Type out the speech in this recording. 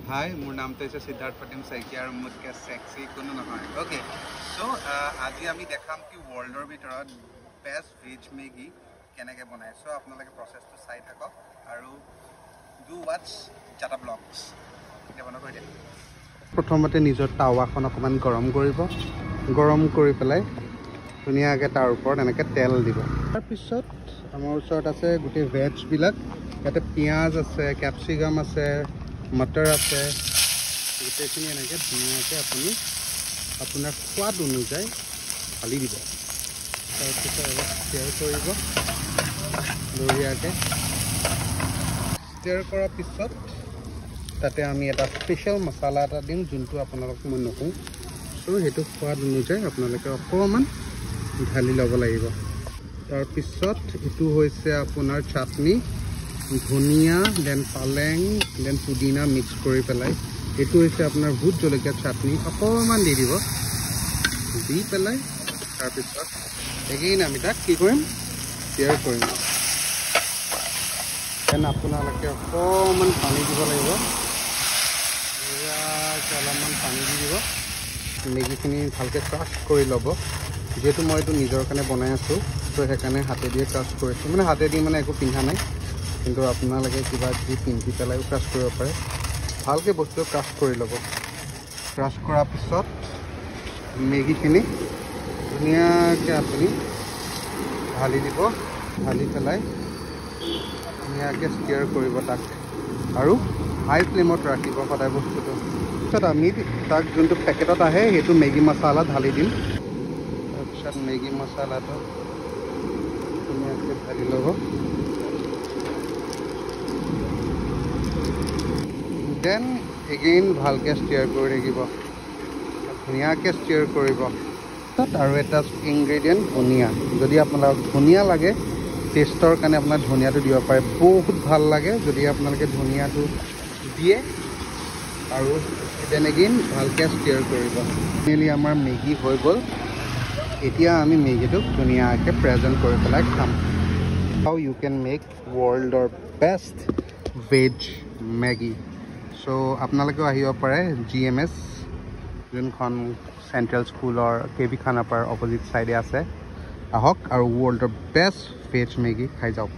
Hi, মোৰ নামটো হৈছে সিদ্ধাৰ্থ প্ৰতিম শইকীয়া আৰু মোতকৈ সেক্সি কোনো নহয়। ওকে, সো আজি আমি দেখাম কি ৱৰ্ল্ডৰ ভিতৰত বেষ্ট ভেজ মেগী কেনেকৈ বনায়। সো আপোনালোকে প্ৰচেছটো চাই থাকক আৰু ডু ৱাটছ জাটা ব্লগছ। এতিয়া বনাব কৰি দিম। প্ৰথমতে নিজৰ টাৱাখন অকণমান গৰম কৰিব। গৰম কৰি পেলাই ধুনীয়াকৈ তাৰ ওপৰত এনেকৈ তেল দিব। তাৰপিছত আমাৰ ওচৰত আছে গোটেই ভেজবিলাক। ইয়াতে পিঁয়াজ আছে, কেপচিকাম আছে, মটৰ আছে, গোটেইখিনি এনেকৈ ধুনীয়াকৈ আপুনি আপোনাৰ সোৱাদ অনুযায়ী ঢালি দিব। তাৰপিছত অলপ ষ্টিয়াৰ কৰিব বঢ়িয়াকৈ। ষ্টিয়াৰ কৰাৰ পিছত তাতে আমি এটা স্পেচিয়েল মছলা এটা দিম, যোনটো আপোনালোকক মই নকওঁ। চ' সেইটো সোৱাদ অনুযায়ী আপোনালোকে অকণমান ঢালি ল'ব লাগিব। তাৰপিছত এইটো হৈছে আপোনাৰ চাটনি, ধনিয়া, দেন পালেং, দেন পুদিনা মিক্স কৰি পেলাই এইটো হৈছে আপোনাৰ ভোট জলকীয়া চাটনি। অকণমান দি দিব, দি পেলাই তাৰপিছত এগেইন আমি তাক কি কৰিম, ষ্টিয়াৰ কৰিম। দেন আপোনালোকে অকণমান পানী দিব লাগিব, অলপমান পানী দি দিব। মেগীখিনি ভালকৈ ক্ৰাছ কৰি ল'ব। যিহেতু মই এইটো নিজৰ কাৰণে বনাই আছোঁ, ত' সেইকাৰণে হাতেদিয়ে ক্ৰাছ কৰিছোঁ। মানে হাতেদি মানে একো পিন্ধা নাই, কিন্তু আপোনালোকে কিবা কিবি পিন্ধি পেলাইও ক্ৰাছ কৰিব পাৰে। ভালকৈ বস্তু ক্ৰাছ কৰি ল'ব। ক্ৰাছ কৰাৰ পিছত মেগীখিনি ধুনীয়াকৈ আপুনি ঢালি দিব। ঢালি পেলাই ধুনীয়াকৈ ষ্টিয়াৰ কৰিব তাক, আৰু হাই ফ্লেমত ৰাখিব সদায় বস্তুটো। তাৰপিছত আমি তাক যোনটো পেকেটত আহে সেইটো মেগী মছলা ঢালি দিম। তাৰপিছত মেগী মছলাটো ধুনীয়াকৈ ঢালি ল'ব। দেন এগেইন ভালকৈ ষ্টিয়াৰ কৰি থাকিব, ধুনীয়াকৈ ষ্টিয়াৰ কৰিব। আৰু এটা ইনগ্ৰেডিয়েণ্ট ধনিয়া, যদি আপোনালোকক ধনিয়া লাগে টেষ্টৰ কাৰণে আপোনাৰ ধনিয়াটো দিব পাৰে, বহুত ভাল লাগে যদি আপোনালোকে ধনিয়াটো দিয়ে। আৰু দেন এগেইন ভালকৈ ষ্টিয়াৰ কৰিব। ফাইনেলি আমাৰ মেগী হৈ গ'ল। এতিয়া আমি মেগীটোক ধুনীয়াকৈ প্ৰেজেণ্ট কৰি পেলাই খাম। হাউ U can make ৱৰ্ল্ডৰ best veg Maggi. চ' আপোনালোকেও আহিব পাৰে GMS, যোনখন চেণ্ট্ৰেল স্কুলৰ KB খানাপাৰাৰ অপজিট ছাইডে আছে। আহক আৰু ৱৰ্ল্ডৰ বেষ্ট ভেজ মেগী খাই যাওক।